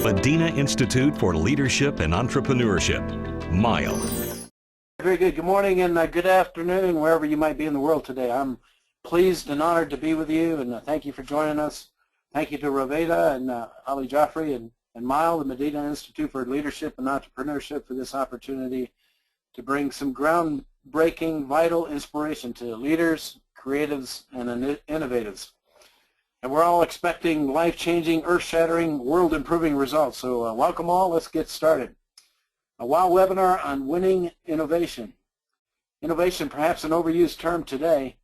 Madinah Institute for Leadership and Entrepreneurship, MILE. Very good. Good morning and good afternoon, wherever you might be in the world today. I'm pleased and honored to be with you, and thank you for joining us. Thank you to Raveda and Ali Jaffrey and MILE, the Madinah Institute for Leadership and Entrepreneurship, for this opportunity to bring some groundbreaking, vital inspiration to leaders, creatives, and innovators. And we're all expecting life-changing, earth-shattering, world-improving results. So welcome all. Let's get started. A WOW webinar on winning innovation. Innovation, perhaps an overused term today,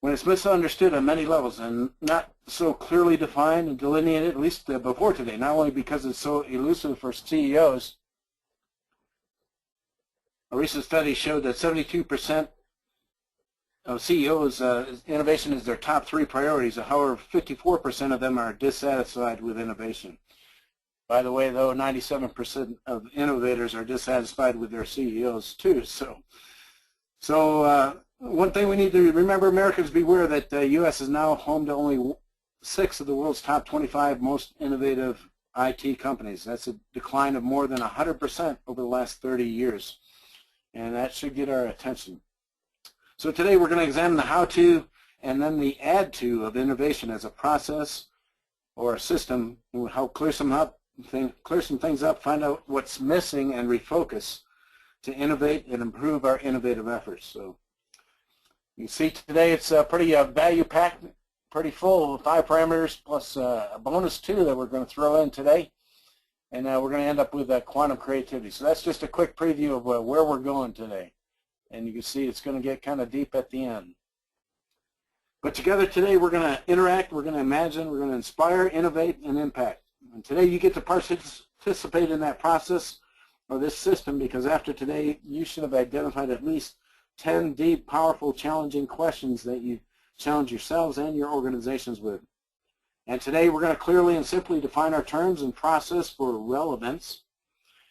when it's misunderstood on many levels and not so clearly defined and delineated, at least before today, not only because it's so elusive for CEOs. A recent study showed that 72% of CEOs, innovation is their top 3 priorities. However, 54% of them are dissatisfied with innovation. By the way, though, 97% of innovators are dissatisfied with their CEOs too. So one thing we need to remember, Americans, beware that the U.S. is now home to only 6 of the world's top 25 most innovative IT companies. That's a decline of more than 100% over the last 30 years, and that should get our attention. So today we're going to examine the how-to and then the add-to of innovation as a process or a system. We'll help clear some things up, find out what's missing, and refocus to innovate and improve our innovative efforts. So you see today it's pretty value-packed, pretty full, 5 parameters plus a bonus 2 that we're going to throw in today. And we're going to end up with quantum creativity. So that's just a quick preview of where we're going today. And you can see it's going to get kind of deep at the end. But together today we're going to interact, we're going to imagine, we're going to inspire, innovate, and impact. And today you get to participate in that process or this system, because after today you should have identified at least 10 deep, powerful, challenging questions that you challenge yourselves and your organizations with. And today we're going to clearly and simply define our terms and process for relevance.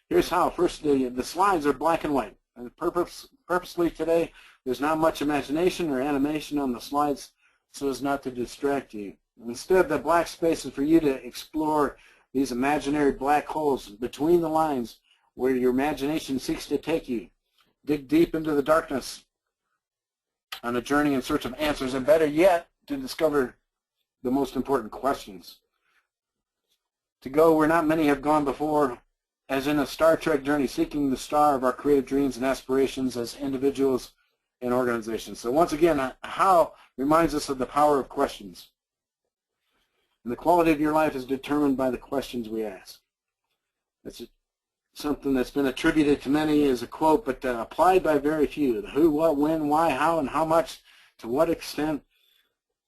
Here's how. First, the slides are black and white. And purposely today, there's not much imagination or animation on the slides so as not to distract you. Instead, the black space is for you to explore these imaginary black holes between the lines where your imagination seeks to take you. Dig deep into the darkness on a journey in search of answers, and better yet, to discover the most important questions. To go where not many have gone before, as in a Star Trek journey, seeking the star of our creative dreams and aspirations as individuals and organizations. So once again, how reminds us of the power of questions. And the quality of your life is determined by the questions we ask. That's something that's been attributed to many as a quote, but applied by very few. The who, what, when, why, how, and how much, to what extent,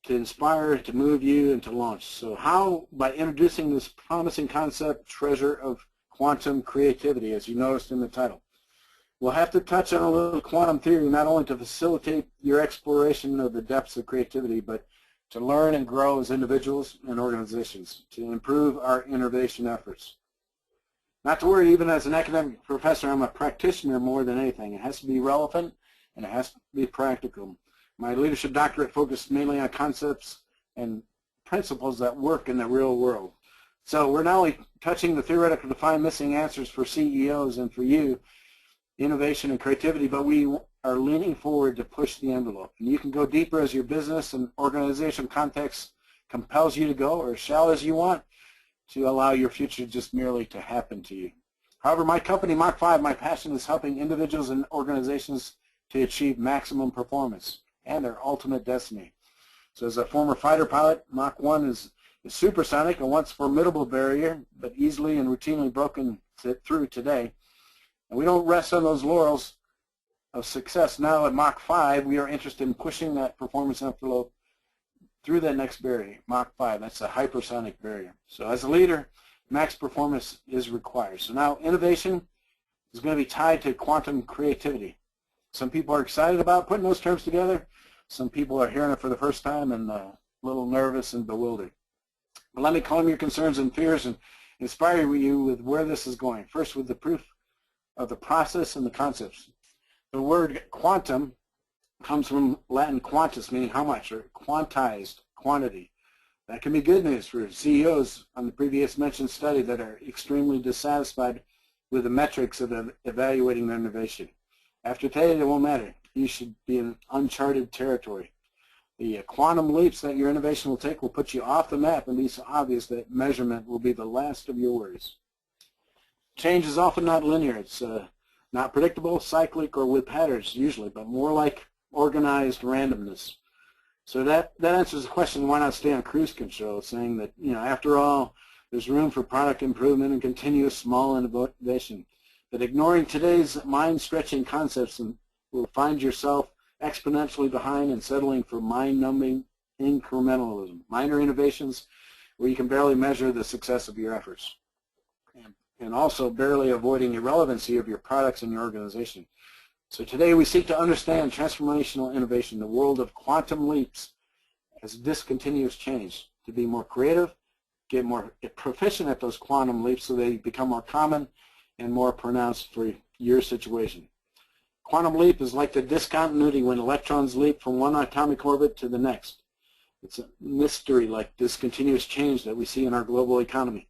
to inspire, to move you, and to launch. So how? By introducing this promising concept, treasure of quantum creativity, as you noticed in the title. We'll have to touch on a little quantum theory, not only to facilitate your exploration of the depths of creativity, but to learn and grow as individuals and organizations, to improve our innovation efforts. Not to worry, even as an academic professor, I'm a practitioner more than anything. It has to be relevant, and it has to be practical. My leadership doctorate focused mainly on concepts and principles that work in the real world. So we're not only touching the theoretical defined missing answers for CEOs and for you, innovation and creativity, but we are leaning forward to push the envelope. And you can go deeper as your business and organization context compels you to go, or shallow as you want, to allow your future just merely to happen to you. However, my company, MACH5, my passion is helping individuals and organizations to achieve maximum performance and their ultimate destiny. So as a former fighter pilot, Mach 1 is supersonic, a once formidable barrier, but easily and routinely broken through today. And we don't rest on those laurels of success. Now at Mach 5, we are interested in pushing that performance envelope through that next barrier, Mach 5. That's a hypersonic barrier. So as a leader, max performance is required. So now innovation is going to be tied to quantum creativity. Some people are excited about putting those terms together. Some people are hearing it for the first time and a little nervous and bewildered. But let me calm your concerns and fears and inspire you with where this is going. First, with the proof of the process and the concepts. The word quantum comes from Latin quantus, meaning how much, or quantized, quantity. That can be good news for CEOs on the previous mentioned study that are extremely dissatisfied with the metrics of evaluating their innovation. After today, it won't matter. You should be in uncharted territory. The quantum leaps that your innovation will take will put you off the map and be so obvious that measurement will be the last of your worries. Change is often not linear. It's not predictable, cyclic, or with patterns usually, but more like organized randomness. So that answers the question, why not stay on cruise control, saying that, after all, there's room for product improvement and continuous small innovation. But ignoring today's mind-stretching concepts will find yourself exponentially behind and settling for mind-numbing incrementalism, minor innovations where you can barely measure the success of your efforts, and also barely avoiding irrelevancy of your products and your organization. So today we seek to understand transformational innovation, the world of quantum leaps as discontinuous change, to be more creative, get more proficient at those quantum leaps so they become more common and more pronounced for your situation. Quantum leap is like the discontinuity when electrons leap from one atomic orbit to the next. It's a mystery like discontinuous change that we see in our global economy.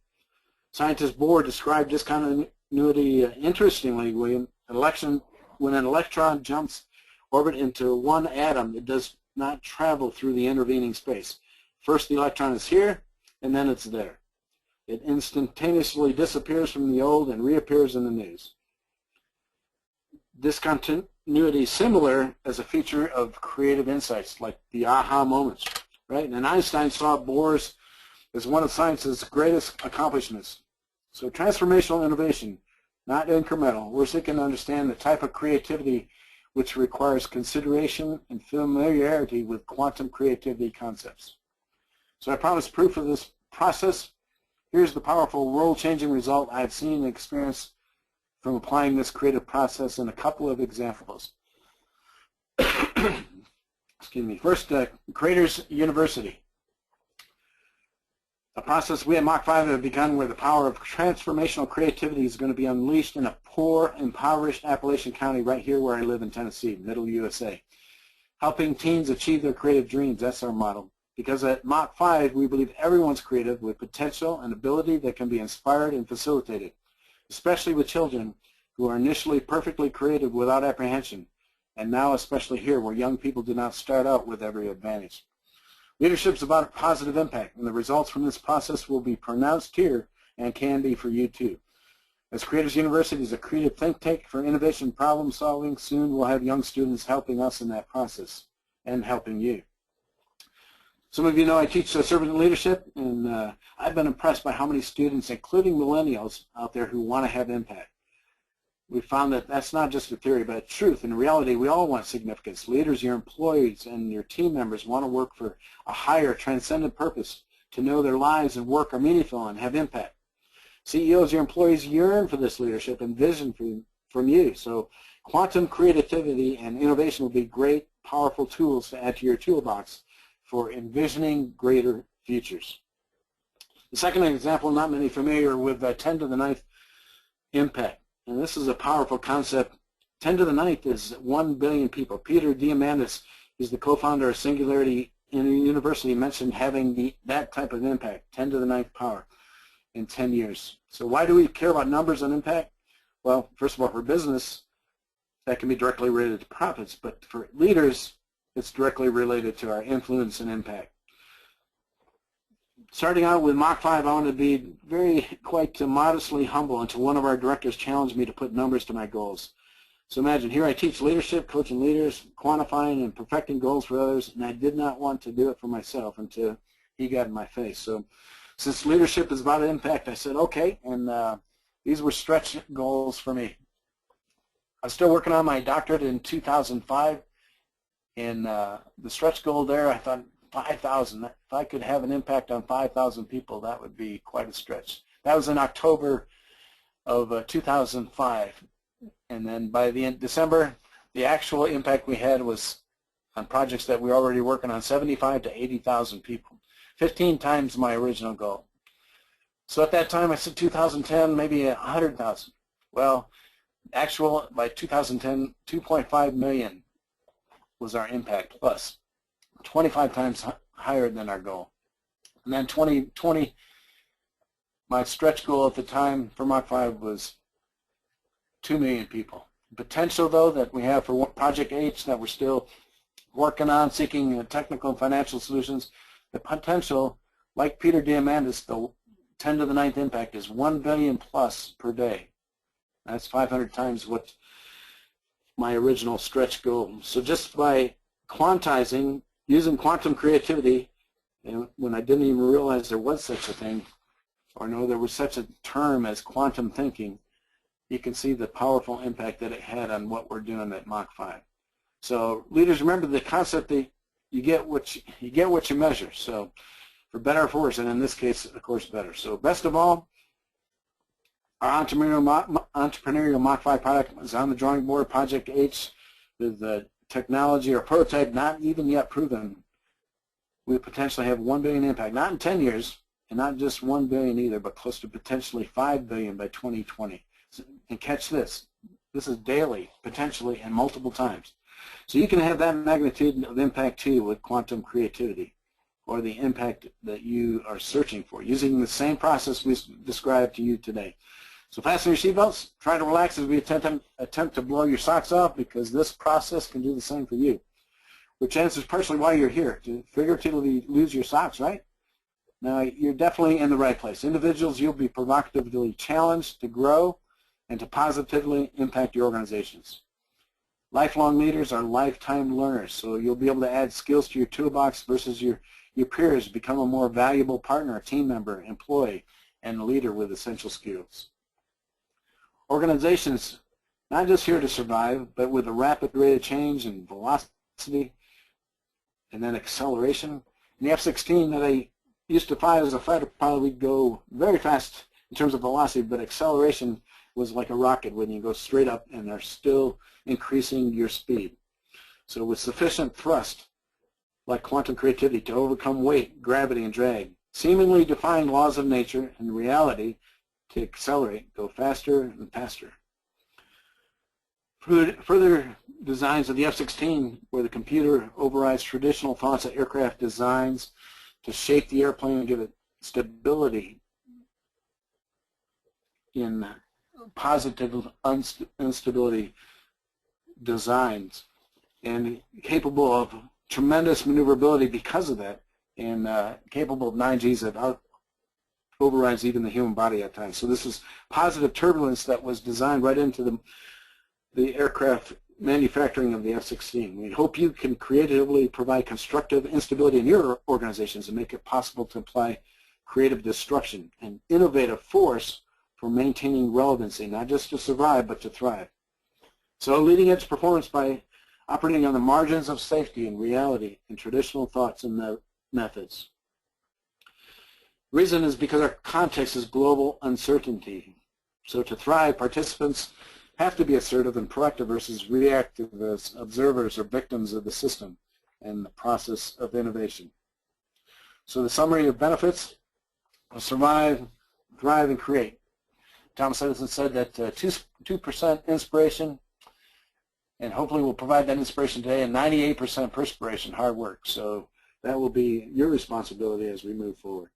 Scientist Bohr described discontinuity interestingly when an electron jumps orbit into one atom, it does not travel through the intervening space. First the electron is here, and then it's there. It instantaneously disappears from the old and reappears in the new. Discontinuity is similar as a feature of creative insights, like the aha moments, right? And Einstein saw Bohr's as one of science's greatest accomplishments. So transformational innovation, not incremental. We're seeking to understand the type of creativity which requires consideration and familiarity with quantum creativity concepts. So I promise proof of this process. Here's the powerful world-changing result I've seen and experienced from applying this creative process in a couple of examples. Excuse me. First, Creators University. A process we at MACH5 have begun where the power of transformational creativity is going to be unleashed in a poor, impoverished Appalachian County right here where I live in Tennessee, middle USA. Helping teens achieve their creative dreams, that's our model. Because at MACH5, we believe everyone's creative with potential and ability that can be inspired and facilitated, especially with children who are initially perfectly creative without apprehension, and now especially here where young people do not start out with every advantage. Leadership is about a positive impact, and the results from this process will be pronounced here and can be for you too. As Creators University is a creative think tank for innovation and problem solving, soon we'll have young students helping us in that process and helping you. Some of you know I teach servant leadership, and I've been impressed by how many students, including millennials, out there who want to have impact. We found that that's not just a theory, but a truth. In reality, we all want significance. Leaders, your employees, and your team members want to work for a higher, transcendent purpose, to know their lives and work are meaningful and have impact. CEOs, your employees yearn for this leadership and vision from you. So quantum creativity and innovation will be great, powerful tools to add to your toolbox for envisioning greater futures. The second example, not many familiar with 10 to the 9th impact. And this is a powerful concept. 10 to the 9th is 1 billion people. Peter Diamandis is the co-founder of Singularity University, mentioned having that type of impact, 10 to the 9th power in 10 years. So why do we care about numbers and impact? Well, first of all, for business, that can be directly related to profits, but for leaders, it's directly related to our influence and impact. Starting out with MACH5, I want to be quite modestly humble until one of our directors challenged me to put numbers to my goals. So imagine, here I teach leadership, coaching leaders, quantifying and perfecting goals for others, and I did not want to do it for myself until he got in my face. So since leadership is about impact, I said, okay, and these were stretch goals for me. I was still working on my doctorate in 2005, and the stretch goal there, I thought, 5,000. If I could have an impact on 5,000 people, that would be quite a stretch. That was in October of 2005. And then by the end of December, the actual impact we had was on projects that we were already working on, 75 to 80,000 people, 15 times my original goal. So at that time, I said 2010, maybe 100,000. Well, actual, by 2010, 2.5 million was our impact plus. 25 times higher than our goal. And then 2020, my stretch goal at the time for MACH5 was 2 million people. Potential, though, that we have for Project H that we're still working on, seeking technical and financial solutions, the potential, like Peter Diamandis, the 10 to the 9th impact is 1 billion plus per day. That's 500 times what my original stretch goal. So just by quantizing, using quantum creativity, and when I didn't even realize there was such a thing, or know there was such a term as quantum thinking, you can see the powerful impact that it had on what we're doing at MACH5. So leaders, remember the concept that you get what you measure. So for better or for worse, and in this case, of course, better. So best of all, our entrepreneurial MACH5 product is on the drawing board, Project H, with the technology or prototype not even yet proven. We potentially have 1 billion impact, not in 10 years, and not just 1 billion either, but close to potentially 5 billion by 2020. And catch this, this is daily, potentially, and multiple times. So you can have that magnitude of impact too with quantum creativity, or the impact that you are searching for, using the same process we described to you today. So fasten your seatbelts, try to relax as we attempt to blow your socks off, because this process can do the same for you. Which answers partially why you're here, to figuratively lose your socks, right? Now, you're definitely in the right place. Individuals, you'll be provocatively challenged to grow and to positively impact your organizations. Lifelong leaders are lifetime learners, so you'll be able to add skills to your toolbox versus your peers, become a more valuable partner, team member, employee, and leader with essential skills. Organizations, not just here to survive, but with a rapid rate of change and velocity, and then acceleration. In the F-16 that I used to fly as a fighter pilot, we'd go very fast in terms of velocity, but acceleration was like a rocket when you go straight up and are still increasing your speed. So with sufficient thrust, like quantum creativity, to overcome weight, gravity, and drag, seemingly defying laws of nature and reality, to accelerate, go faster and faster. Further designs of the F-16, where the computer overrides traditional thoughts of aircraft designs to shape the airplane and give it stability in positive instability designs, and capable of tremendous maneuverability because of that, and capable of 9Gs that overrides even the human body at times. So this is positive turbulence that was designed right into the aircraft manufacturing of the F-16. We hope you can creatively provide constructive instability in your organizations and make it possible to apply creative destruction and innovative force for maintaining relevancy, not just to survive, but to thrive. So leading edge performance by operating on the margins of safety and reality and traditional thoughts and methods. The reason is because our context is global uncertainty. So to thrive, participants have to be assertive and proactive versus reactive as observers or victims of the system and the process of innovation. So the summary of benefits: survive, thrive, and create. Thomas Edison said that 2% inspiration, and hopefully we'll provide that inspiration today, and 98% perspiration, hard work. So that will be your responsibility as we move forward.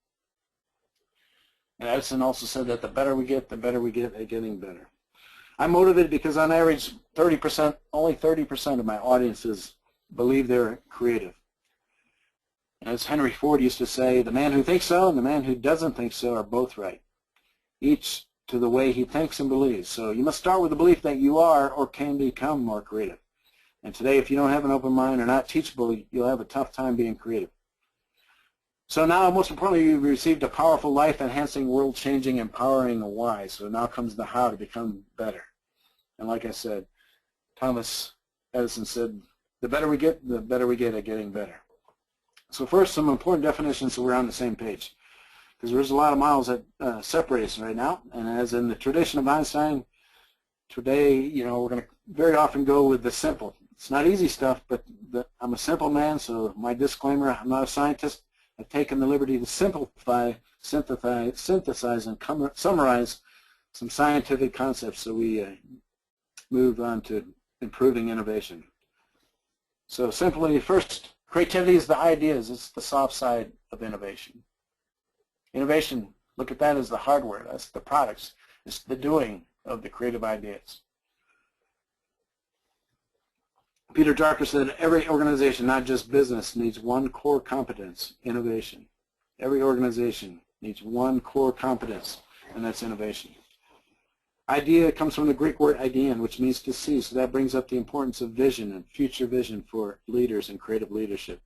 And Edison also said that the better we get at getting better. I'm motivated because on average, only 30% of my audiences believe they're creative. As Henry Ford used to say, the man who thinks so and the man who doesn't think so are both right, each to the way he thinks and believes. So you must start with the belief that you are or can become more creative. And today, if you don't have an open mind or not teachable, you'll have a tough time being creative. So now, most importantly, you've received a powerful, life-enhancing, world-changing, empowering why. So now comes the how to become better. And like I said, Thomas Edison said, the better we get at getting better. So first, some important definitions so we're on the same page, because there's a lot of miles that separate us right now. And as in the tradition of Einstein, today, we're going to very often go with the simple. It's not easy stuff, but I'm a simple man, so my disclaimer, I'm not a scientist. I've taken the liberty to simplify, synthesize, and summarize some scientific concepts so we move on to improving innovation. So simply, first, creativity is the ideas. It's the soft side of innovation. Innovation, look at that as the hardware. That's the products. It's the doing of the creative ideas. Peter Drucker said every organization, not just business, needs one core competence, innovation. Every organization needs one core competence, and that's innovation. Idea comes from the Greek word idean, which means to see, so that brings up the importance of vision and future vision for leaders and creative leadership.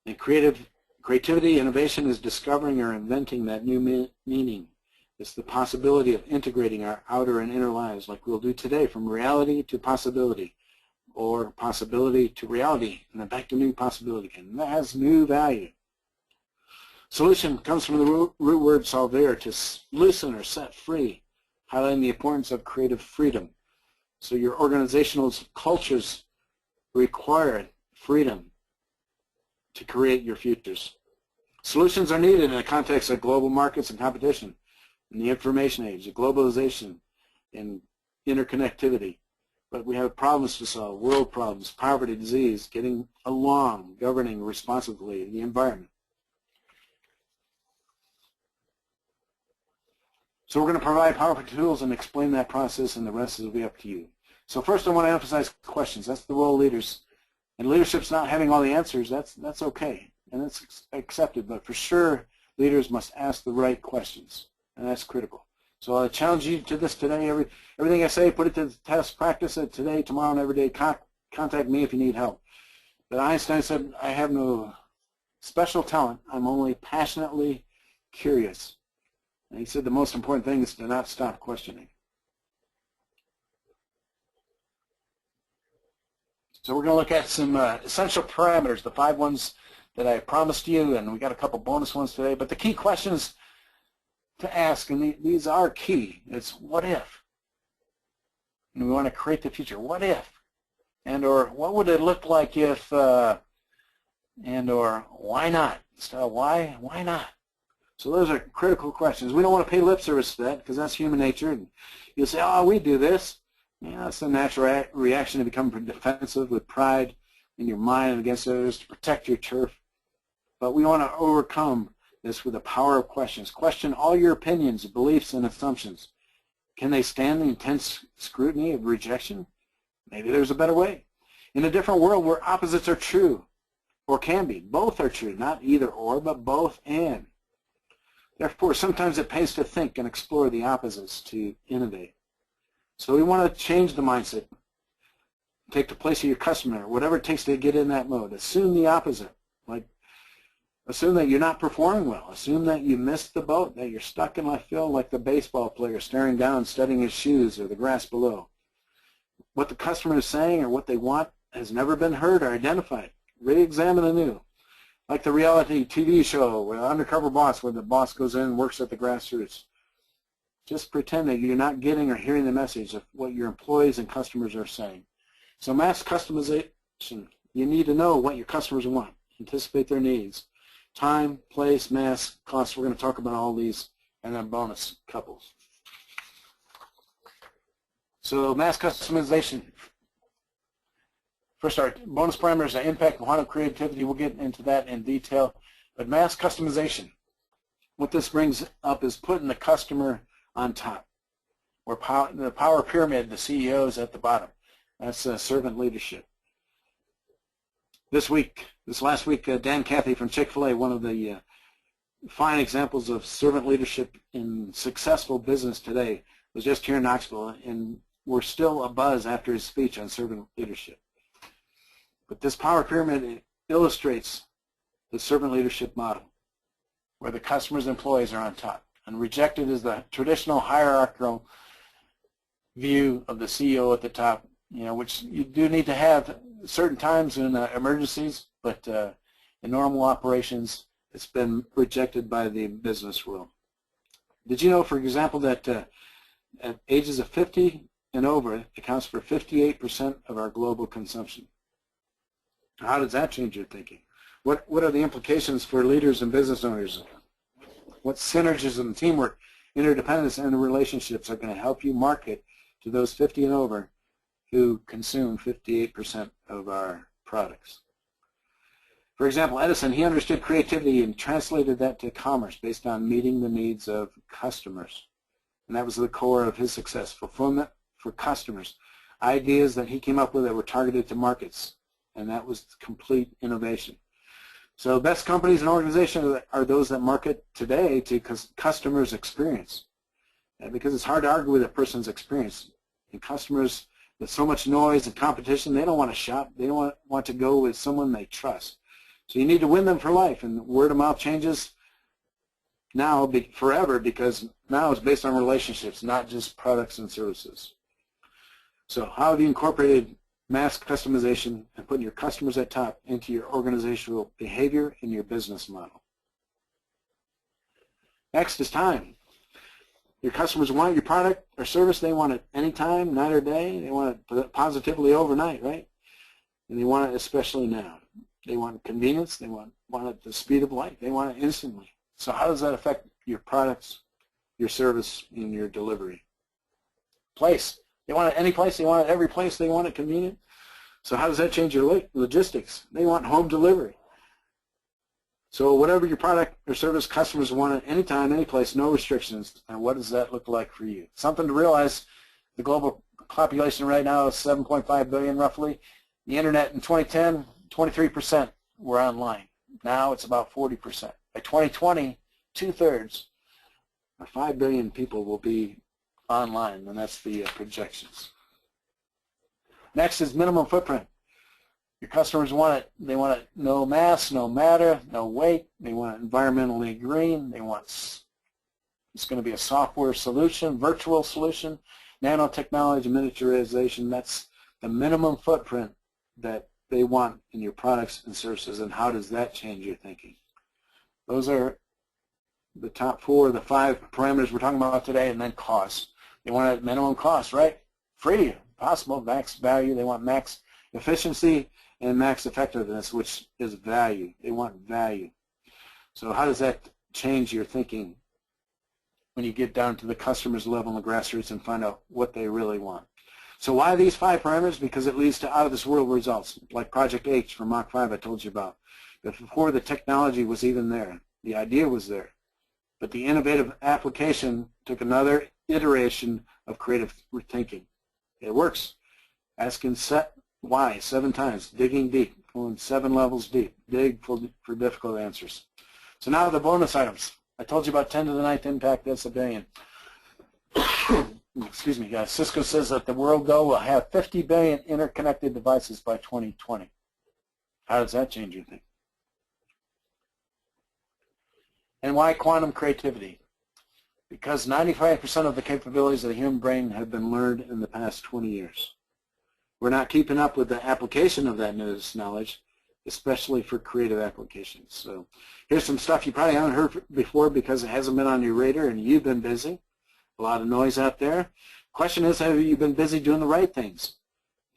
And creativity, innovation is discovering or inventing that new meaning. It's the possibility of integrating our outer and inner lives like we'll do today, from reality to possibility, or possibility to reality, and then back to new possibility. And that has new value. Solution comes from the root word solver, to loosen or set free, highlighting the importance of creative freedom. So your organizational cultures require freedom to create your futures. Solutions are needed in the context of global markets and competition, in the information age, the globalization, and interconnectivity. But we have problems to solve, world problems, poverty, disease, getting along, governing responsibly the environment. So we're going to provide powerful tools and explain that process, and the rest will be up to you. So first I want to emphasize questions. That's the role of leaders. And leadership's not having all the answers. That's okay, and that's accepted. But for sure, leaders must ask the right questions, and that's critical. So I challenge you to this today. Everything I say, put it to the test. Practice it today, tomorrow, and every day. Contact me if you need help. But Einstein said, I have no special talent. I'm only passionately curious. And he said the most important thing is to not stop questioning. So we're going to look at some essential parameters, the 5 ones that I promised you, and we got a couple bonus ones today. But the key questions to ask, and these are key, it's what if? And we want to create the future. What if? And or what would it look like if, and or why not? So why not? So those are critical questions. We don't want to pay lip service to that because that's human nature. And you'll say, oh, we do this. Yeah, that's a natural reaction to become defensive with pride in your mind and against others to protect your turf. But we want to overcome this with the power of questions. Question all your opinions, beliefs, and assumptions. Can they stand the intense scrutiny of rejection? Maybe there's a better way. In a different world where opposites are true, or can be, both are true, not either or, but both and. Therefore, sometimes it pays to think and explore the opposites to innovate. So we want to change the mindset. Take the place of your customer, whatever it takes to get in that mode. Assume the opposite. Like, assume that you're not performing well. Assume that you missed the boat, that you're stuck in left field like the baseball player staring down, studying his shoes or the grass below. What the customer is saying or what they want has never been heard or identified. Re-examine anew. Like the reality TV show with Undercover Boss, where the boss goes in and works at the grassroots. Just pretend that you're not getting or hearing the message of what your employees and customers are saying. So mass customization, you need to know what your customers want, anticipate their needs. Time, place, mass, cost, we're going to talk about all these, and then bonus couples. So mass customization. First, our bonus parameters are impact, quantum creativity. We'll get into that in detail. But mass customization, what this brings up is putting the customer on top. Where the power pyramid, the CEO is at the bottom. That's servant leadership. This last week, Dan Cathy from Chick-fil-A, one of the fine examples of servant leadership in successful business today, was just here in Knoxville, and we're still abuzz after his speech on servant leadership. But this power pyramid illustrates the servant leadership model, where the customer's employees are on top. And rejected is the traditional hierarchical view of the CEO at the top, which you do need to have certain times in emergencies, but in normal operations, it's been rejected by the business world. Did you know, for example, that at ages of 50 and over, it accounts for 58% of our global consumption? How does that change your thinking? What are the implications for leaders and business owners? What synergism, teamwork, interdependence, and relationships are going to help you market to those 50 and over who consume 58% of our products? For example, Edison, he understood creativity and translated that to commerce based on meeting the needs of customers. And that was the core of his success, fulfillment for customers. Ideas that he came up with that were targeted to markets, and that was complete innovation. So best companies and organizations are those that market today to customers' experience. And because it's hard to argue with a person's experience. And customers, with so much noise and competition, they don't want to shop. They don't want to go with someone they trust. So you need to win them for life, and word of mouth changes now forever, because now it's based on relationships, not just products and services. So how have you incorporated mass customization and putting your customers at top into your organizational behavior and your business model? Next is time. Your customers want your product or service. They want it anytime, night or day. They want it positively overnight, right? And they want it especially now. They want convenience. They want it at the speed of light. They want it instantly. So how does that affect your products, your service, and your delivery? Place. They want it any place. They want it every place. They want it convenient. So how does that change your logistics? They want home delivery. So whatever your product or service, customers want it anytime, any place, no restrictions. And what does that look like for you? Something to realize, the global population right now is 7.5 billion roughly. The internet in 2010, 23% were online. Now it's about 40%. By 2020, 2/3, or 5 billion people will be online, and that's the projections. Next is minimum footprint. Your customers want it. They want it no mass, no matter, no weight. They want it environmentally green. They want it's going to be a software solution, virtual solution, nanotechnology, miniaturization. That's the minimum footprint that they want in your products and services, and how does that change your thinking? Those are the top 4, the 5 parameters we're talking about today, and then cost. They want a minimum cost, right? Free, possible, max value. They want max efficiency and max effectiveness, which is value. They want value. So how does that change your thinking when you get down to the customer's level and the grassroots and find out what they really want? So why these 5 parameters? Because it leads to out-of-this-world results, like Project H from MACH5 I told you about. Before the technology was even there, the idea was there. But the innovative application took another iteration of creative thinking. It works. Asking why 7 times, digging deep, going 7 levels deep, dig for difficult answers. So now the bonus items. I told you about 10 to the 9th impact, that's a billion. Excuse me, guys. Cisco says that the world, though, will have 50 billion interconnected devices by 2020. How does that change your thinking? And why quantum creativity? Because 95% of the capabilities of the human brain have been learned in the past 20 years. We're not keeping up with the application of that newest knowledge, especially for creative applications. So here's some stuff you probably haven't heard before because it hasn't been on your radar and you've been busy. A lot of noise out there. Question is, have you been busy doing the right things?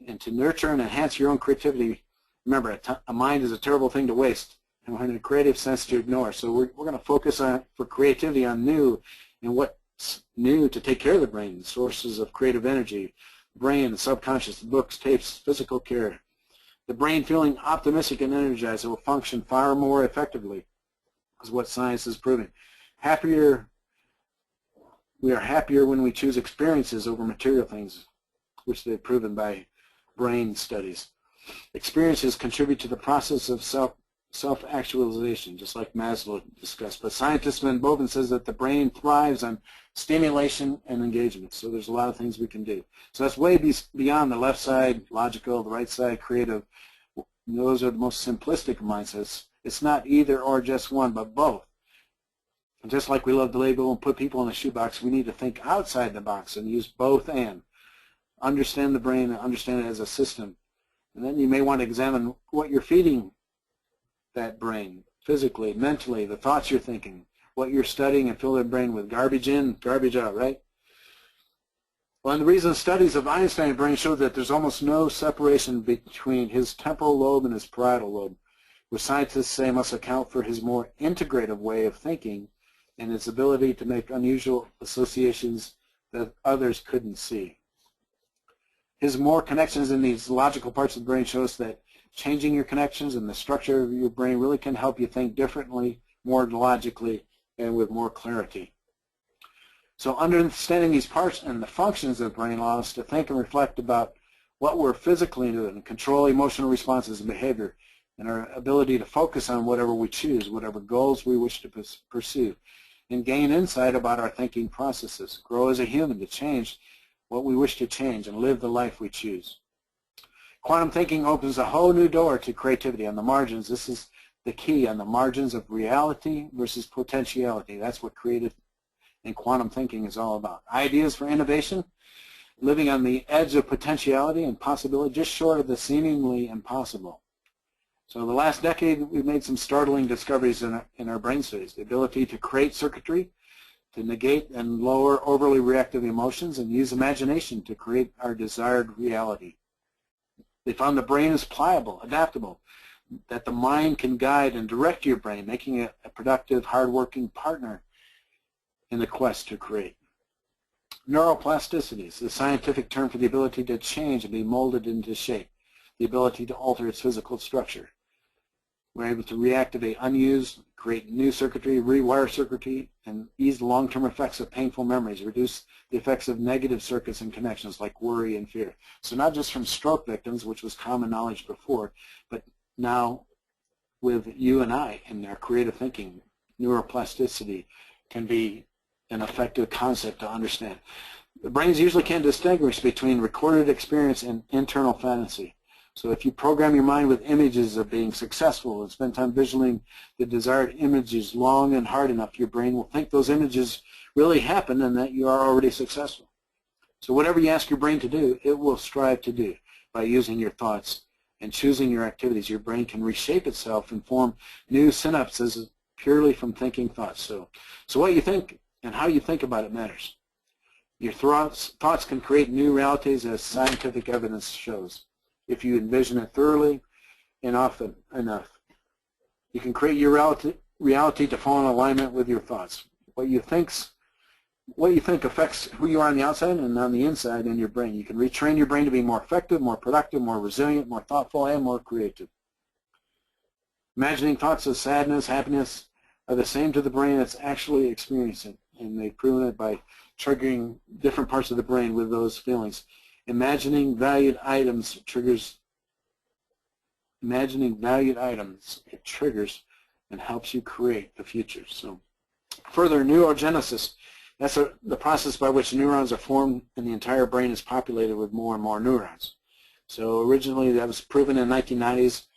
And to nurture and enhance your own creativity, remember, a mind is a terrible thing to waste, and in a creative sense to ignore. So we're going to focus on, for creativity, on new and what's new to take care of the brain, sources of creative energy, brain, the subconscious, the books, tapes, physical care. The brain feeling optimistic and energized, it will function far more effectively, is what science is proving. We are happier when we choose experiences over material things, which they've proven by brain studies. Experiences contribute to the process of self-actualization, just like Maslow discussed. But scientist Van Boven says that the brain thrives on stimulation and engagement. So there's a lot of things we can do. So that's way beyond the left side, logical, the right side, creative. Those are the most simplistic mindsets. It's not either or just one, but both. And just like we love to label and put people in a shoebox, we need to think outside the box and use both and. Understand the brain and understand it as a system. And then you may want to examine what you're feeding that brain, physically, mentally, the thoughts you're thinking, what you're studying, and fill their brain with garbage in, garbage out, right? Well, and the reason studies of Einstein's brain show that there's almost no separation between his temporal lobe and his parietal lobe, which scientists say must account for his more integrative way of thinking and his ability to make unusual associations that others couldn't see. His more connections in these logical parts of the brain show us that changing your connections and the structure of your brain really can help you think differently, more logically, and with more clarity. So understanding these parts and the functions of the brain allows us to think and reflect about what we're physically doing, control emotional responses and behavior, and our ability to focus on whatever we choose, whatever goals we wish to pursue, and gain insight about our thinking processes, grow as a human to change what we wish to change, and live the life we choose. Quantum thinking opens a whole new door to creativity on the margins. This is the key, on the margins of reality versus potentiality. That's what creative and quantum thinking is all about. Ideas for innovation, living on the edge of potentiality and possibility, just short of the seemingly impossible. So the last decade, we've made some startling discoveries in our brain studies. The ability to create circuitry, to negate and lower overly reactive emotions, and use imagination to create our desired reality. They found the brain is pliable, adaptable, that the mind can guide and direct your brain, making it a productive, hardworking partner in the quest to create. Neuroplasticity is the scientific term for the ability to change and be molded into shape, the ability to alter its physical structure. We're able to reactivate unused, create new circuitry, rewire circuitry, and ease the long-term effects of painful memories, reduce the effects of negative circuits and connections like worry and fear. So not just from stroke victims, which was common knowledge before, but now with you and I and our creative thinking, neuroplasticity can be an effective concept to understand. The brains usually can't distinguish between recorded experience and internal fantasy. So if you program your mind with images of being successful and spend time visualizing the desired images long and hard enough, your brain will think those images really happen and that you are already successful. So whatever you ask your brain to do, it will strive to do. By using your thoughts and choosing your activities, your brain can reshape itself and form new synapses purely from thinking thoughts. So what you think and how you think about it matters. Your thoughts can create new realities, as scientific evidence shows, if you envision it thoroughly and often enough. You can create your reality to fall in alignment with your thoughts. What you think affects who you are on the outside and on the inside in your brain. You can retrain your brain to be more effective, more productive, more resilient, more thoughtful, and more creative. Imagining thoughts of sadness, happiness are the same to the brain that's actually experiencing, and they've proven it by triggering different parts of the brain with those feelings. Imagining valued items, it triggers and helps you create the future. So further, neurogenesis, that's the process by which neurons are formed and the entire brain is populated with more and more neurons. So originally that was proven in the 1990s,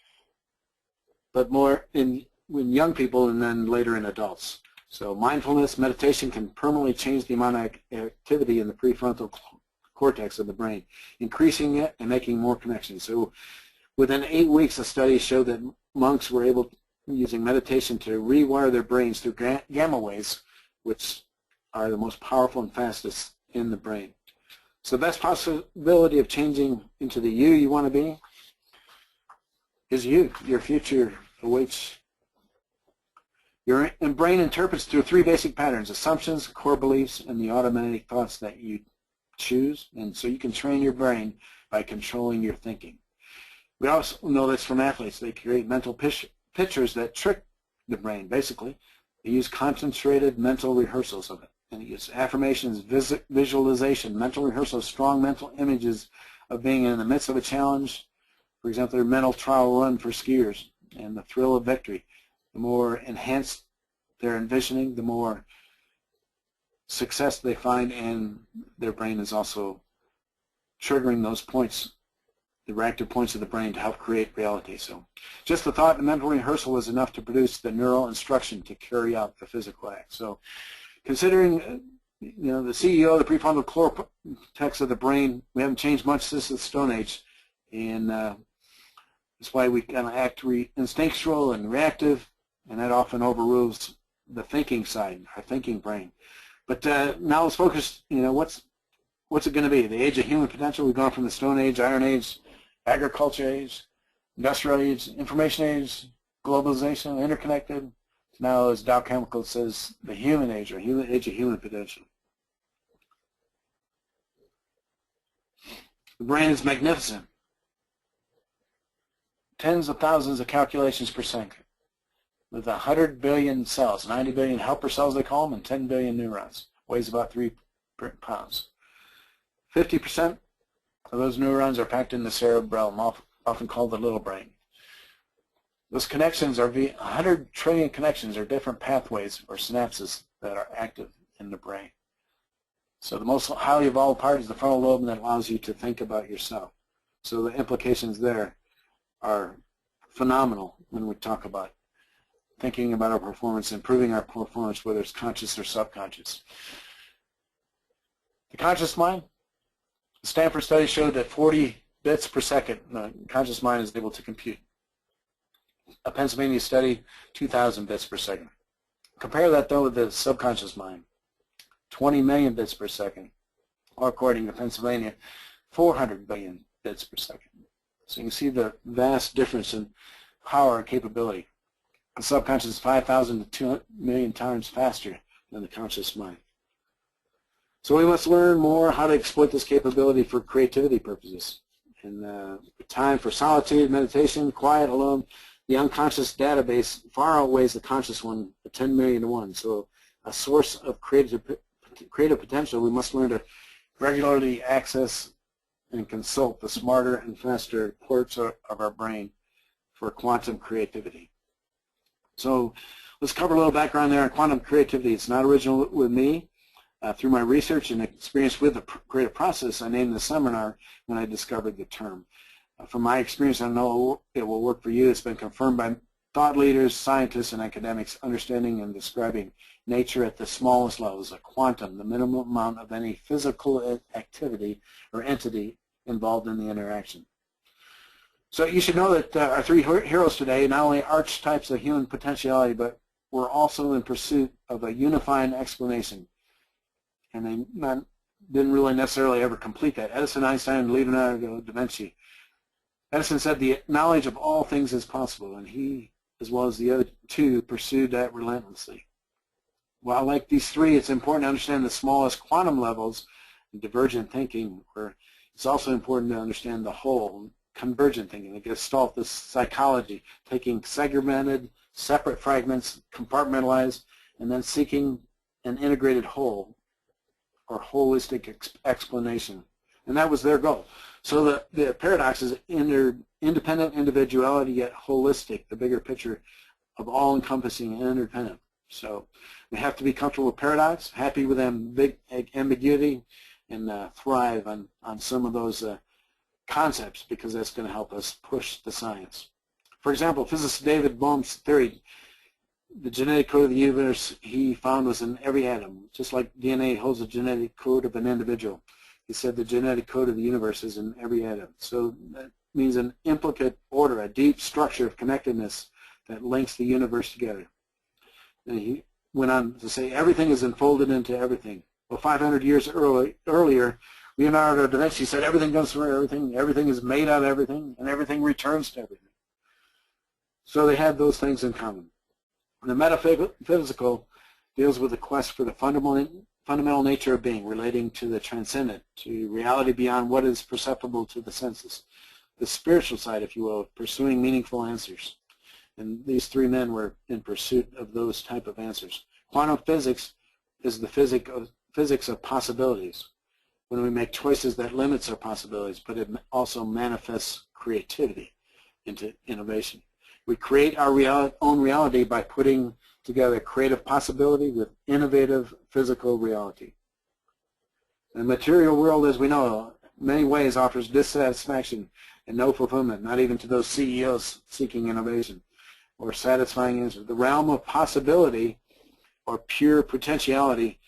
but more in young people and then later in adults. So mindfulness, meditation can permanently change the amount of activity in the prefrontal cortex of the brain, increasing it and making more connections. So within 8 weeks, a study showed that monks were able, using meditation, to rewire their brains through gamma waves, which are the most powerful and fastest in the brain. So the best possibility of changing into the you want to be is you. Your future awaits. Your brain interprets through 3 basic patterns: assumptions, core beliefs, and the automatic thoughts that you choose. And so you can train your brain by controlling your thinking. We also know this from athletes. They create mental pictures that trick the brain, basically. They use concentrated mental rehearsals of it. And they use affirmations, visualization, mental rehearsals, strong mental images of being in the midst of a challenge. For example, their mental trial run for skiers and the thrill of victory. The more enhanced their envisioning, the more success they find, and their brain is also triggering those points, the reactive points of the brain, to help create reality. So just the thought and mental rehearsal was enough to produce the neural instruction to carry out the physical act. So considering the CEO of the prefrontal cortex of the brain, we haven't changed much since the Stone Age, and that's why we kind of act instinctual and reactive, and that often overrules the thinking side, our thinking brain. But now let's focus, what's it going to be? The age of human potential. We've gone from the Stone Age, Iron Age, Agriculture Age, Industrial Age, Information Age, Globalization, Interconnected. Now, as Dow Chemical says, the Human Age, or age of human potential. The brain is magnificent. tens of thousands of calculations per second with 100 billion cells, 90 billion helper cells they call them, and 10 billion neurons. Weighs about 3 pounds. 50% of those neurons are packed in the cerebellum, often called the little brain. Those connections are 100 trillion connections are different pathways or synapses that are active in the brain. So the most highly evolved part is the frontal lobe, and that allows you to think about yourself. So the implications there are phenomenal when we talk about thinking about our performance, improving our performance, whether it's conscious or subconscious. The conscious mind, the Stanford study showed that 40 bits per second, the conscious mind is able to compute. A Pennsylvania study, 2,000 bits per second. Compare that, though, with the subconscious mind, 20 million bits per second, or according to Pennsylvania, 400 billion bits per second. So you can see the vast difference in power and capability. The subconscious is 5,000 to 2 million times faster than the conscious mind. So we must learn more how to exploit this capability for creativity purposes. And time for solitude, meditation, quiet, alone. The unconscious database far outweighs the conscious one, 10 million to 1. So a source of creative potential, we must learn to regularly access and consult the smarter and faster parts of our brain for quantum creativity. So let's cover a little background there on quantum creativity. It's not original with me. Through my research and experience with the creative process, I named the seminar when I discovered the term. From my experience, I know it will work for you. It's been confirmed by thought leaders, scientists, and academics understanding and describing nature at the smallest levels, a quantum, the minimum amount of any physical activity or entity involved in the interaction. So you should know that our three heroes today not only archetypes of human potentiality, but were also in pursuit of a unifying explanation. And they didn't really necessarily ever complete that. Edison, Einstein, Leonardo da Vinci. Edison said the knowledge of all things is possible, and he, as well as the other two, pursued that relentlessly. While like these three, it's important to understand the smallest quantum levels in divergent thinking, where it's also important to understand the whole, convergent thinking, the Gestalt, the psychology, taking segmented, separate fragments, compartmentalized, and then seeking an integrated whole, or holistic explanation. And that was their goal. So the paradox is independent individuality yet holistic, the bigger picture of all-encompassing and interdependent. So we have to be comfortable with paradox, happy with ambiguity, and thrive on some of those concepts, because that's going to help us push the science. For example, physicist David Bohm's theory, the genetic code of the universe he found was in every atom, just like DNA holds the genetic code of an individual. He said the genetic code of the universe is in every atom. So that means an implicate order, a deep structure of connectedness that links the universe together. And he went on to say everything is enfolded into everything. Well, 500 years earlier, Leonardo da Vinci said everything comes from everything, everything is made out of everything, and everything returns to everything. So they had those things in common. The metaphysical deals with the quest for the fundamental nature of being, relating to the transcendent, to reality beyond what is perceptible to the senses. The spiritual side, if you will, pursuing meaningful answers. And these three men were in pursuit of those type of answers. Quantum physics is the physics of possibilities. When we make choices that limits our possibilities, but it also manifests creativity into innovation. We create our own reality by putting together creative possibility with innovative physical reality. The material world, as we know, in many ways offers dissatisfaction and no fulfillment, not even to those CEOs seeking innovation or satisfying answers. The realm of possibility or pure potentiality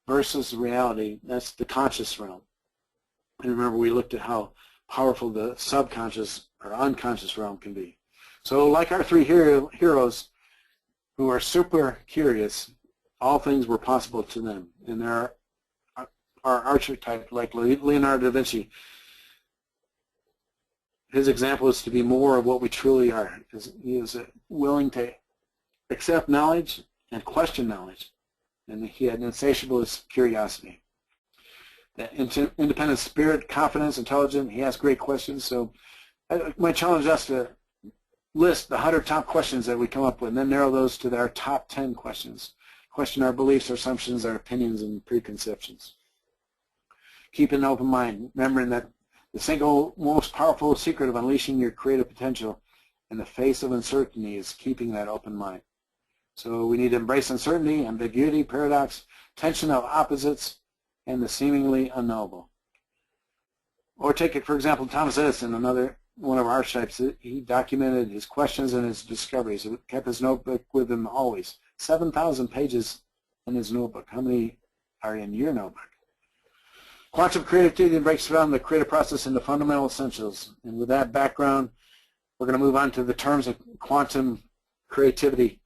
versus reality, that's the conscious realm. And remember, we looked at how powerful the subconscious or unconscious realm can be. So like our three heroes who are super curious, all things were possible to them. And there are archetypes like Leonardo da Vinci. His example is to be more of what we truly are. He is willing to accept knowledge and question knowledge. And he had insatiable curiosity. That independent spirit, confidence, intelligent, he asked great questions. So I might challenge us to list the 100 top questions that we come up with, and then narrow those to our top 10 questions. Question our beliefs, our assumptions, our opinions, and preconceptions. Keep an open mind, remembering that the single most powerful secret of unleashing your creative potential in the face of uncertainty is keeping that open mind. So we need to embrace uncertainty, ambiguity, paradox, tension of opposites, and the seemingly unknowable. Or take it, for example, Thomas Edison, another one of our archetypes. He documented his questions and his discoveries. He kept his notebook with him always. 7,000 pages in his notebook. How many are in your notebook? Quantum creativity breaks down the creative process into fundamental essentials. And with that background, we're going to move on to the terms of quantum creativity,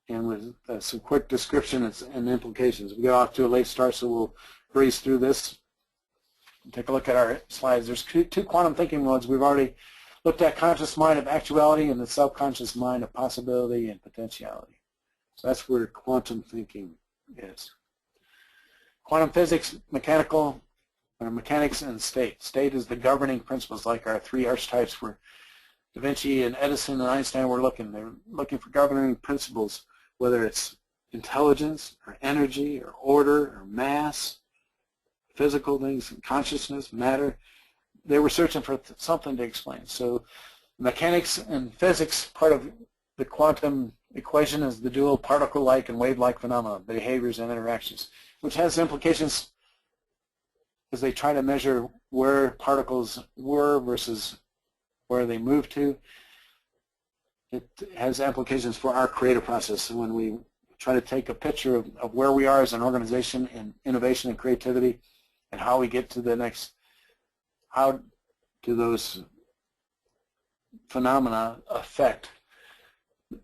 and with some quick descriptions and implications. We got off to a late start, so we'll breeze through this. Take a look at our slides. There's two quantum thinking modes. We've already looked at conscious mind of actuality and the subconscious mind of possibility and potentiality. So that's where quantum thinking is. Quantum physics, mechanics, and state. State is the governing principles, like our three archetypes where Da Vinci and Edison and Einstein were looking. They're looking for governing principles, whether it's intelligence or energy or order or mass, physical things, consciousness, matter. They were searching for something to explain. So mechanics and physics, part of the quantum equation is the dual particle-like and wave-like phenomena, behaviors and interactions, which has implications as they try to measure where particles were versus where they moved to. It has implications for our creative process. So when we try to take a picture of where we are as an organization in innovation and creativity and how we get to the next, how do those phenomena affect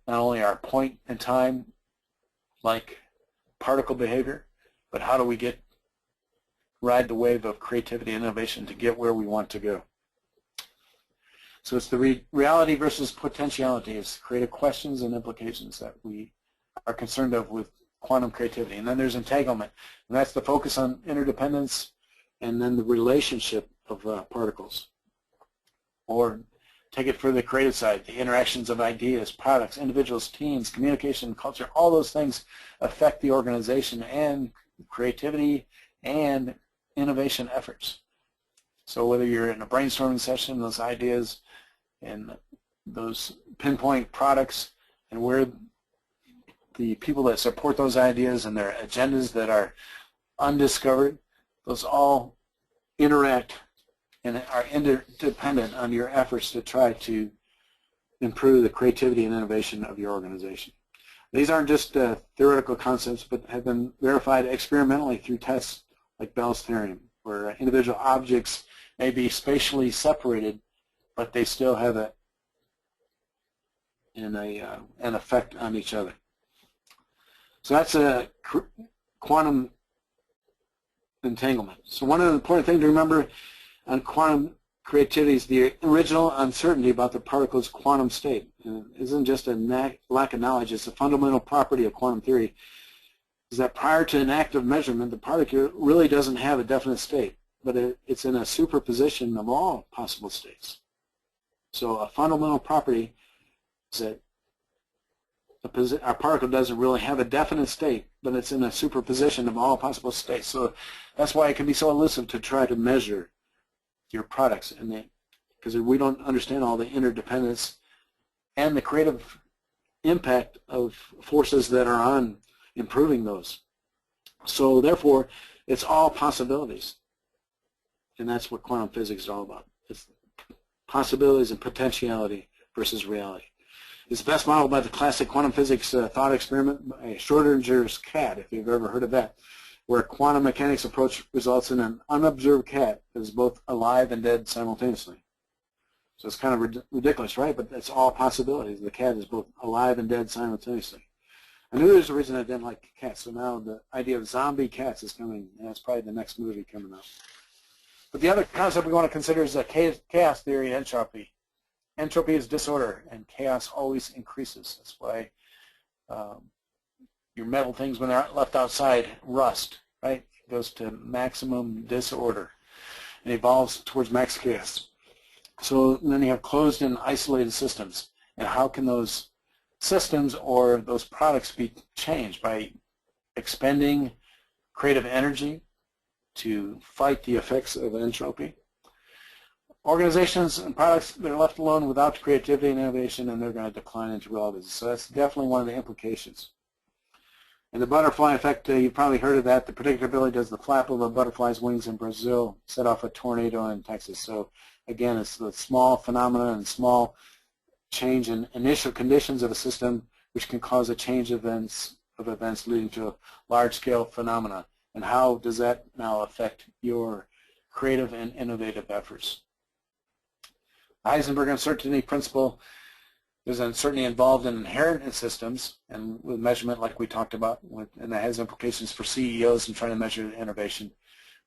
not only our point in time, like particle behavior, but how do we ride the wave of creativity and innovation to get where we want to go. So it's the reality versus potentiality. It's creative questions and implications that we are concerned of with quantum creativity. And then there's entanglement, and that's the focus on interdependence and then the relationship of particles. Or take it for the creative side, the interactions of ideas, products, individuals, teams, communication, culture, all those things affect the organization and creativity and innovation efforts. So whether you're in a brainstorming session, those ideas and those pinpoint products and where the people that support those ideas and their agendas that are undiscovered, those all interact and are interdependent on your efforts to try to improve the creativity and innovation of your organization. These aren't just theoretical concepts, but have been verified experimentally through tests like Bell's theorem, where individual objects may be spatially separated, but they still have an effect on each other. So that's a quantum entanglement. So one of the important things to remember on quantum creativity is the original uncertainty about the particle's quantum state. It isn't just a lack of knowledge, it's a fundamental property of quantum theory, is that prior to an active measurement, the particle really doesn't have a definite state, but it's in a superposition of all possible states. So a fundamental property is that our particle doesn't really have a definite state, but it's in a superposition of all possible states. So that's why it can be so elusive to try to measure your products, because we don't understand all the interdependence and the creative impact of forces that are on improving those. So therefore, it's all possibilities, and that's what quantum physics is all about. It's possibilities and potentiality versus reality. It's best modeled by the classic quantum physics thought experiment by Schrodinger's cat, if you've ever heard of that, where a quantum mechanics approach results in an unobserved cat that is both alive and dead simultaneously. So it's kind of ridiculous, right? But it's all possibilities. The cat is both alive and dead simultaneously. I knew there's a reason I didn't like cats, so now the idea of zombie cats is coming, and that's probably the next movie coming up. But the other concept we want to consider is chaos theory and entropy. Entropy is disorder, and chaos always increases. That's why your metal things, when they're left outside, rust, right? It goes to maximum disorder and evolves towards max chaos. So then you have closed and isolated systems. and how can those systems or those products be changed by expending creative energy to fight the effects of entropy. Organizations and products, they're left alone without creativity and innovation, and they're going to decline into relevance. So that's definitely one of the implications. And the butterfly effect, you've probably heard of that. The predictability does the flap of a butterfly's wings in Brazil set off a tornado in Texas. So again, it's the small phenomena and small change in initial conditions of a system which can cause a change of events leading to a large-scale phenomena. And how does that now affect your creative and innovative efforts? The Heisenberg Uncertainty principle, there's uncertainty involved and inherent in systems, and with measurement like we talked about, and that has implications for CEOs and trying to measure innovation.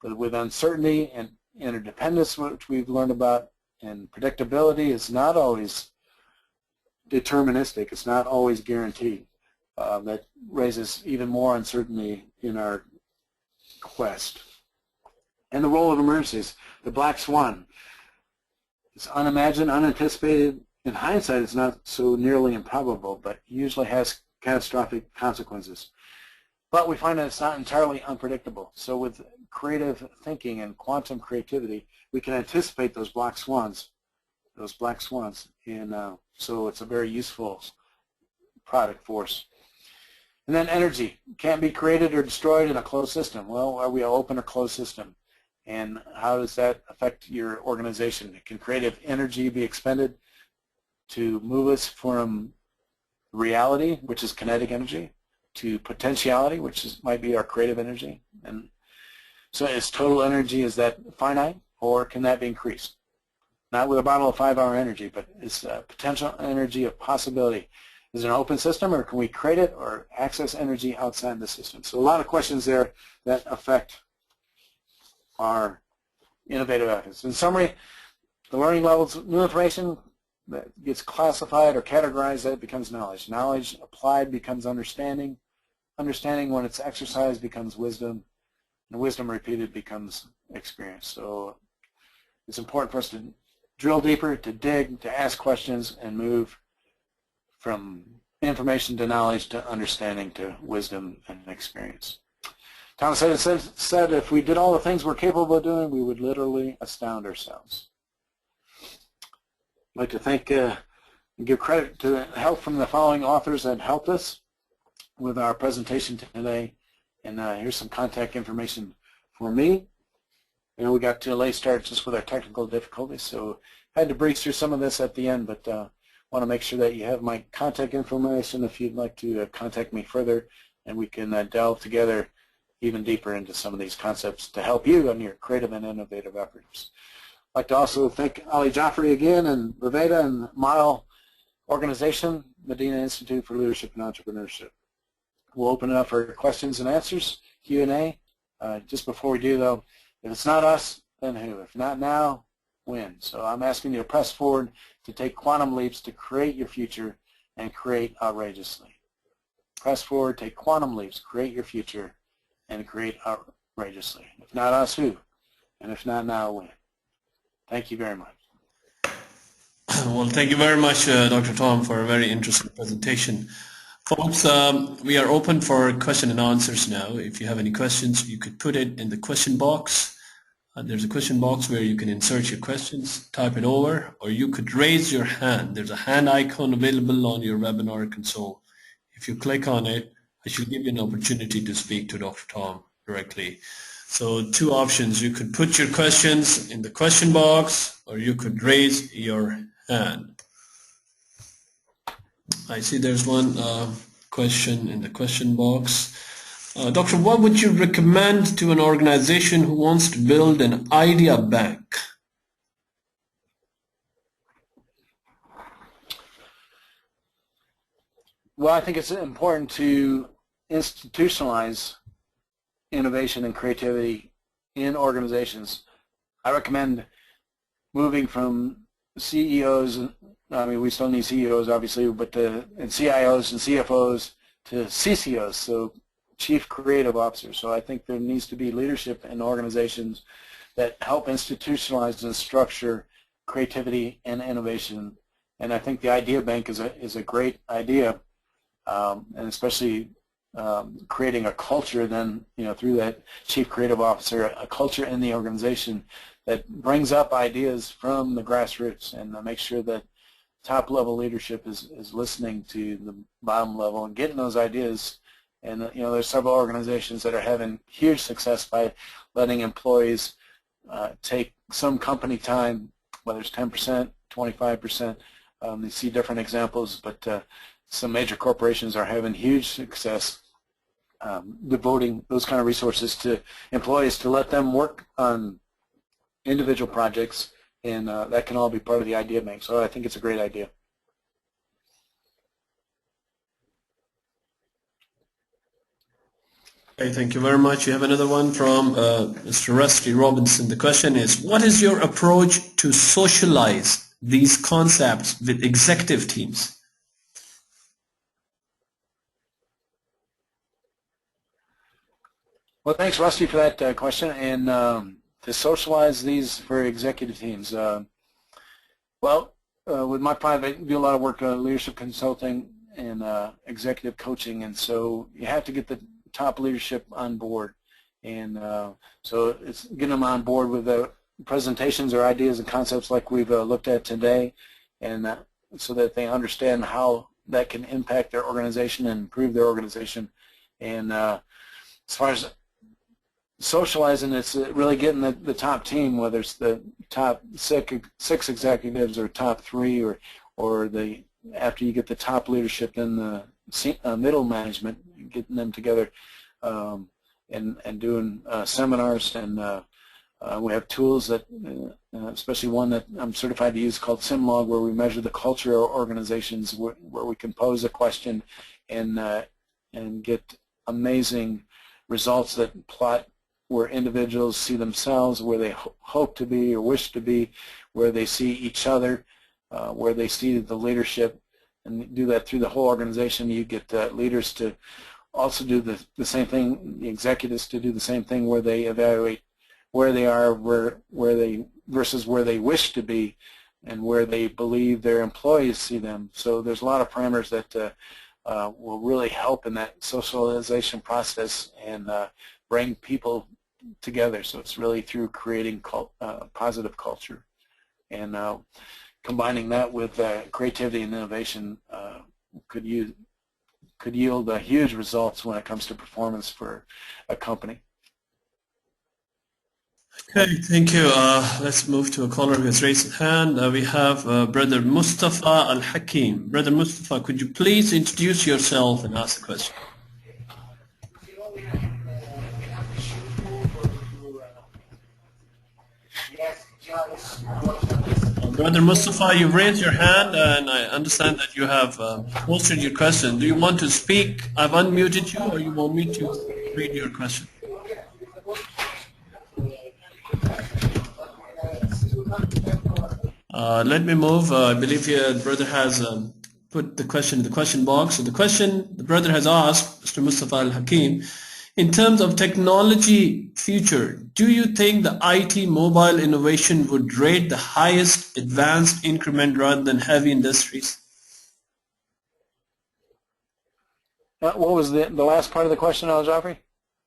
But with uncertainty and interdependence, which we've learned about, and predictability is not always deterministic, it's not always guaranteed. That raises even more uncertainty in our quest. And the role of emergencies, the black swan. It's unimagined, unanticipated. In hindsight, it's not so nearly improbable, but usually has catastrophic consequences. But we find that it's not entirely unpredictable. So with creative thinking and quantum creativity, we can anticipate those black swans, and so it's a very useful product for us. And then energy can't be created or destroyed in a closed system. Well, are we an open or closed system? And how does that affect your organization? Can creative energy be expended to move us from reality, which is kinetic energy, to potentiality, which might be our creative energy? And so is total energy, is that finite, or can that be increased? Not with a bottle of 5-hour energy, but it's potential energy of possibility. Is it an open system, or can we create it or access energy outside the system? So a lot of questions there that affect our innovative efforts. In summary, the learning levels, new information that gets classified or categorized, that becomes knowledge. Knowledge applied becomes understanding. Understanding, when it's exercised, becomes wisdom. And wisdom repeated becomes experience. So it's important for us to drill deeper, to dig, to ask questions, and move from information to knowledge to understanding to wisdom and experience. Thomas Edison said if we did all the things we're capable of doing, we would literally astound ourselves. I'd like to thank and give credit to the help from the following authors that helped us with our presentation today. And here's some contact information for me. And we got to a late start just with our technical difficulties, so I had to breeze through some of this at the end, but want to make sure that you have my contact information if you'd like to contact me further, and we can delve together even deeper into some of these concepts to help you on your creative and innovative efforts. I'd like to also thank Ali Jaffrey again, and Viveda and Mile Organization, Madinah Institute for Leadership and Entrepreneurship. We'll open it up for questions and answers, Q&A. Just before we do, though, if it's not us, then who? If not now, when? So I'm asking you to press forward, to take quantum leaps, to create your future, and create outrageously. Press forward, take quantum leaps, create your future, and create outrageously. If not us, who? And if not now, when? Thank you very much. Well, thank you very much, Dr. Tom, for a very interesting presentation. Folks, we are open for question and answers now. If you have any questions, you could put it in the question box. There's a question box where you can insert your questions, type it over, or you could raise your hand. There's a hand icon available on your webinar console. If you click on it, I should give you an opportunity to speak to Dr. Tom directly. So 2 options. You could put your questions in the question box, or you could raise your hand. I see there's one question in the question box. Doctor, what would you recommend to an organization who wants to build an idea bank? Well, I think it's important to institutionalize innovation and creativity in organizations. I recommend moving from CEOs, I mean, we still need CEOs, obviously, but and CIOs and CFOs to CCOs, so Chief Creative Officers. So I think there needs to be leadership in organizations that help institutionalize and structure creativity and innovation And I think the idea bank is a great idea, and especially creating a culture then, through that chief creative officer, a culture in the organization that brings up ideas from the grassroots and makes sure that top level leadership is listening to the bottom level and getting those ideas. And there's several organizations that are having huge success by letting employees take some company time, whether it's 10%, 25%. You see different examples, but some major corporations are having huge success devoting those kind of resources to employees to let them work on individual projects, and that can all be part of the idea bank. So I think it's a great idea. Okay, thank you very much. You have another one from Mr. Rusty Robinson. The question is, what is your approach to socialize these concepts with executive teams? Well, thanks, Rusty, for that question. And to socialize these for executive teams, with MACH5, I do a lot of work on leadership consulting and executive coaching, and so you have to get the top leadership on board. And so it's getting them on board with the presentations or ideas and concepts like we've looked at today, and so that they understand how that can impact their organization and improve their organization. And as far as socializing, it's really getting the top team, whether it's the top six executives or top three, or after you get the top leadership, then the middle management, getting them together and doing seminars. And we have tools that, especially one that I'm certified to use called SimLog, where we measure the culture of organizations, where we can pose a question and get amazing results that plot where individuals see themselves, where they hope to be or wish to be, where they see each other, where they see the leadership, and do that through the whole organization. You get leaders to also do the same thing, the executives to do the same thing, where they evaluate where they are, where they versus where they wish to be, and where they believe their employees see them. So there's a lot of parameters that will really help in that socialization process and bring people together. So it's really through creating positive culture, and combining that with creativity and innovation could yield huge results when it comes to performance for a company. Okay, thank you. Let's move to a caller who has raised his hand. We have Brother Mustafa Al-Hakim. Brother Mustafa, could you please introduce yourself and ask a question? Brother Mustafa, you've raised your hand, and I understand that you have posted your question. Do you want to speak? I've unmuted you, or you want me to read your question? Let me move. I believe the brother has put the question in the question box. So the question the brother has asked, Mr. Mustafa Al-Hakim, in terms of technology future, do you think the IT mobile innovation would rate the highest advanced increment rather than heavy industries? What was the last part of the question, Al-Jafri?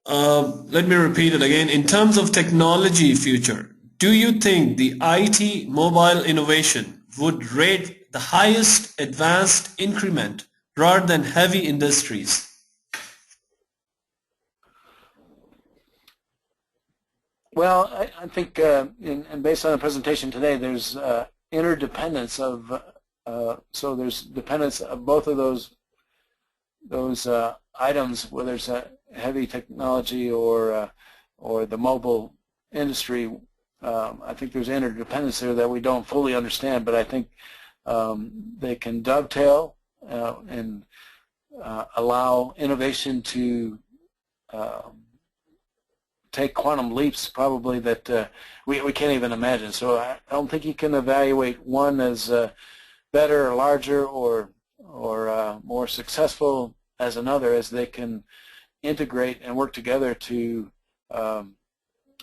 Let me repeat it again. In terms of technology future, do you think the IT mobile innovation would rate the highest advanced increment rather than heavy industries? Well, I think, and based on the presentation today, there's interdependence of, so there's dependence of both of those items, whether it's heavy technology or the mobile industry. I think there's interdependence there that we don't fully understand, but I think they can dovetail and allow innovation to take quantum leaps, probably that we can't even imagine. So I don't think you can evaluate one as better or larger or more successful as another, as they can integrate and work together to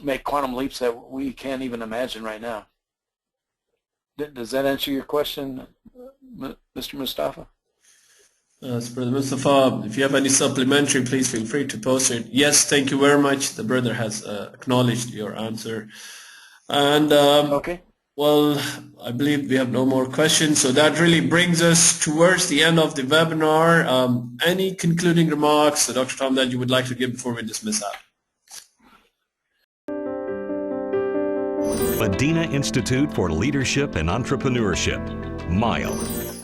make quantum leaps that we can't even imagine right now. Does that answer your question, Mr. Mustafa? Brother Mustafa, if you have any supplementary, please feel free to post it. Yes, thank you very much. The brother has acknowledged your answer. And Okay. well, I believe we have no more questions. So that really brings us towards the end of the webinar. Any concluding remarks, Dr. Tom, that you would like to give before we dismiss out? Madinah Institute for Leadership and Entrepreneurship, MILE.